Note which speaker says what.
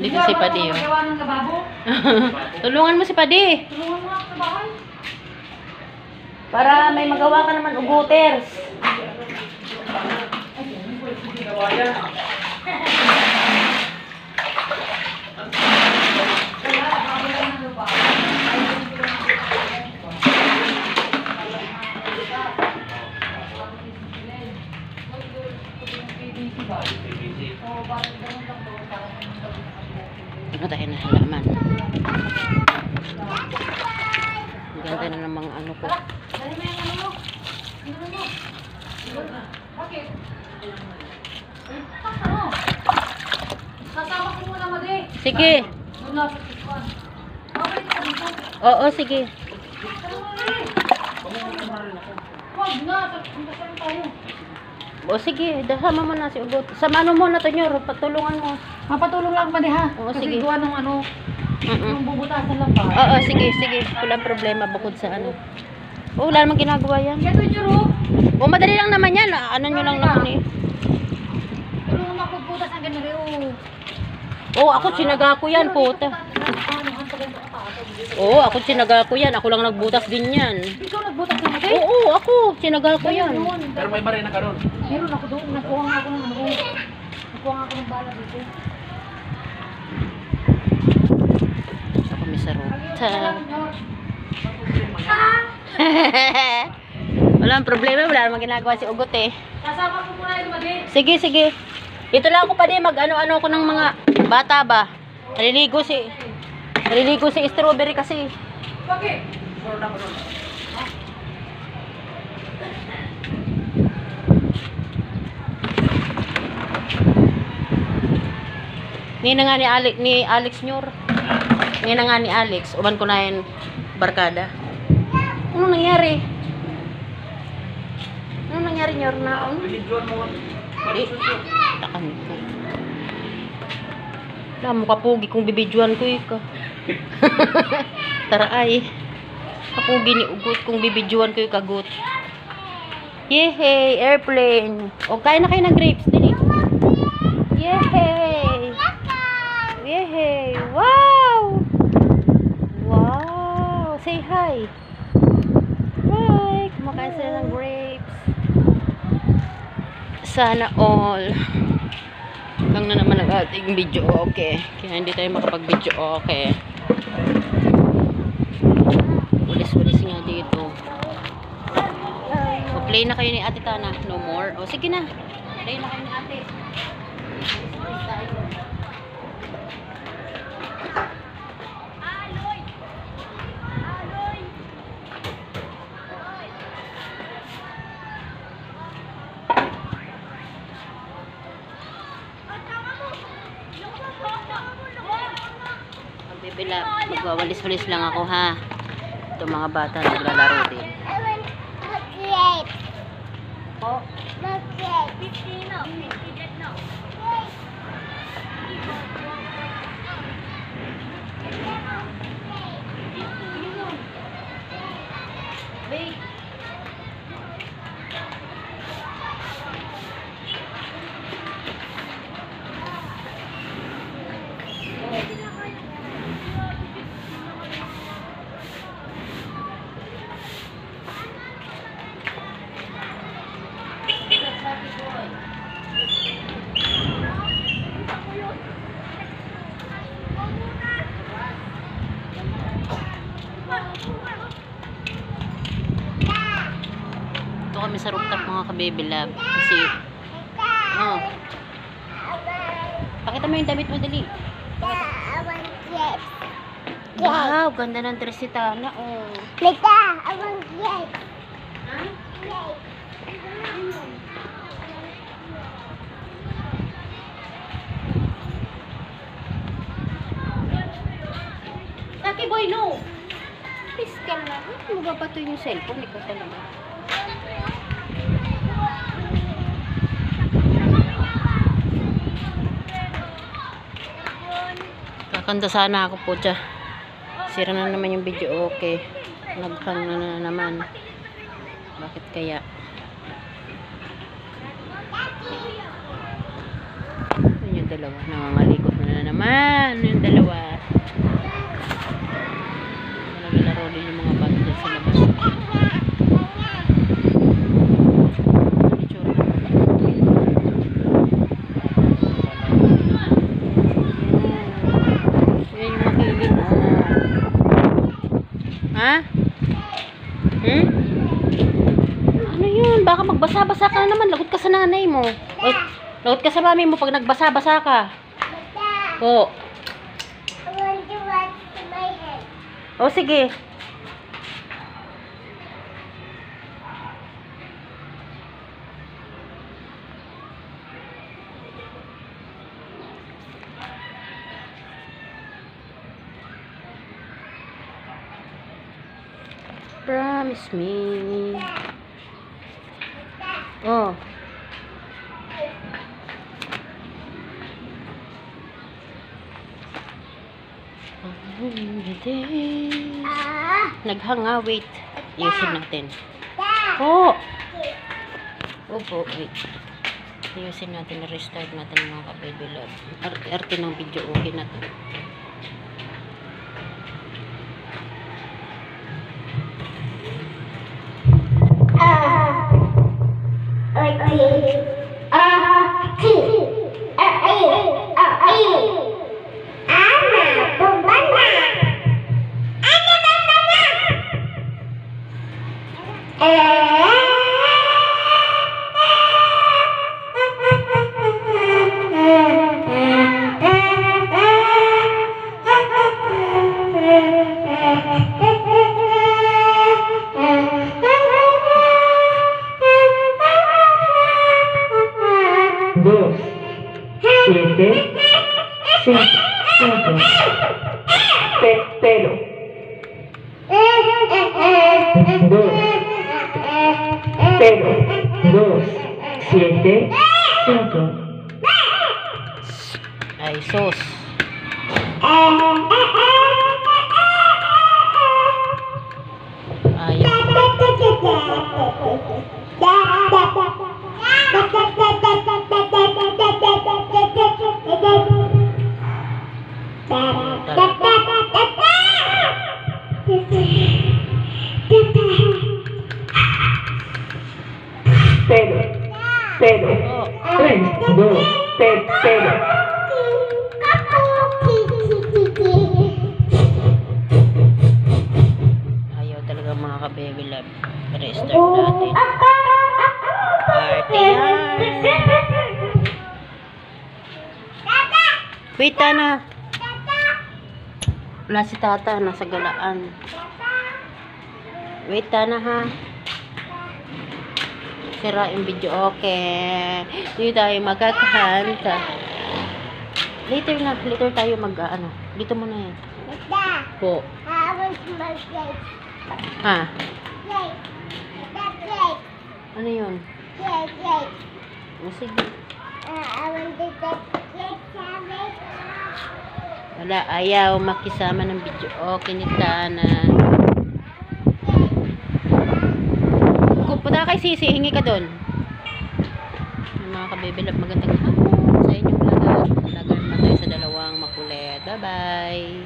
Speaker 1: Dito si Padi, oh.
Speaker 2: Magawa ng lababo.
Speaker 1: Tulungan mo si Padi.
Speaker 2: Tulungan mo ako sa bahay.
Speaker 1: Para may magawa ka naman uguters. Ano tayo na halaman? Ganda na ng mga ano ko.
Speaker 2: Dali mo yung ano mo. Ano mo? Bakit? Ano? Kasama ko muna, Madi.
Speaker 1: Sige.
Speaker 2: Doon na sa tikwan. Babalik ka dito.
Speaker 1: Oo, sige.
Speaker 2: Ano mo, Madi? Huwag na. Saan tayo?
Speaker 1: O sige, dasama mo na si Ugot. Sama ano mo na to nyo, patulungan mo.
Speaker 2: Mapatulong lang, Madi, ha?
Speaker 1: Oo,
Speaker 2: Kasi
Speaker 1: sige.
Speaker 2: gawa ng ano, yung bubutasan lang ba?
Speaker 1: Oo, sige, sige. Walang problema bukod sa ano. Oh, wala namang ginagawa yan.
Speaker 2: Ito yung ro.
Speaker 1: Oh, madali lang naman yan. Ano nyo lang naman eh.
Speaker 2: Tulungan mo magbubutas ang ganun rin.
Speaker 1: Oh, ako sinaga ko yan, puta. Oo, ako sinaga ko yan. Ako lang nagbutas din yan.
Speaker 2: Ikaw nagbutas ng Madi?
Speaker 1: Oo, ako. Sinaga ko yan.
Speaker 3: Pero may baril na karon.
Speaker 2: Meron ako doon. Nakuha nga ako ng ano. Nakuha nga ako ng bala dito.
Speaker 1: Ako may sarota. Walang problema. Wala namang ginagawa si Ugot eh.
Speaker 2: Kasama ko muna yung Madi.
Speaker 1: Sige, sige. Ito lang ako pa din. Mag-ano-ano ko ng mga bata ba. Naliligo si strawberry kasi.
Speaker 2: Bakit?
Speaker 1: Ngayon na nga ni Alex Nyor. Ngayon na nga ni Alex. Uman ko na yung barkada. Ano nangyari? Ano nangyari Nyor na?
Speaker 3: Binidyoan mo.
Speaker 1: Di. Takan ko. Wala mo kapugi kung bibidyoan ko ika. Tara ay. Kapugi ni Ugot kung bibidyoan ko yung kagot. Yehey! Airplane! O, kain na kayo ng grapes. Dili. Yehey! Yehey! Wow! Wow! Say hi! Hi! Kumakain sila ng grapes. Sana all. Hanggang na naman ang ating video. Okay. Kaya hindi tayo makapag-video. Okay. Ulis-ulis nga dito. O, play na kayo ni Ate Tana. No more. O, sige na. Play na kayo ni Ate. Ulis tayo. Bibila, magwawalis-walis lang ako ha. Ito mga bata naglalaro din. Po? Wait. Ito kami sa rooftop mga ka-baby love. Kasi, oh. Pakita mo yung damit mo, dali. Wow, ganda ng dress si Tana, oh. Lucky boy, no. Please ka lang. Ano ba ba ito yung cellphone? Ikaw talaga. Kakanta sana ako po siya. Sira na naman yung video. Okay. Naghang na naman. Bakit kaya? Yun yung dalawa. Nangangalikot na naman. Ha? Hmm? Ano yun? Baka magbasa-basa ka na naman. Lagot ka sa nanay mo. O, lagot ka sa mami mo pag nagbasa-basa ka. Po. O, sige. Promise me. Oh. Naghanga, wait. Ayusin natin. Oh. Opo, wait. Ayusin natin, restart natin mga ka-baby love. Arte ng video, okay na to.
Speaker 2: Dos, siete, cinco, pero, dos, siete, cinco.
Speaker 1: Ay, sus. Ayaw.
Speaker 2: Pero, tres, dos, pero.
Speaker 1: Ayaw talaga mga ka-baby love. Restart natin. Party yan. Wait, Tana. Wala si Tata. Nasa galaan. Wait, Tana, ha. Sira yung video. Okay. Dito tayo magkakanta. Later na. Later tayo ano. Dito muna yan. Po. Ha? Ano yun? O, sige. Wala. Ayaw makisama ng video. Okay, ni Tana. Punta kay Sisi, hingi ka doon. Mga ka-baby love, magandang hapon sa inyong lahat. Lagan naman tayo sa dalawang makulit. Bye-bye.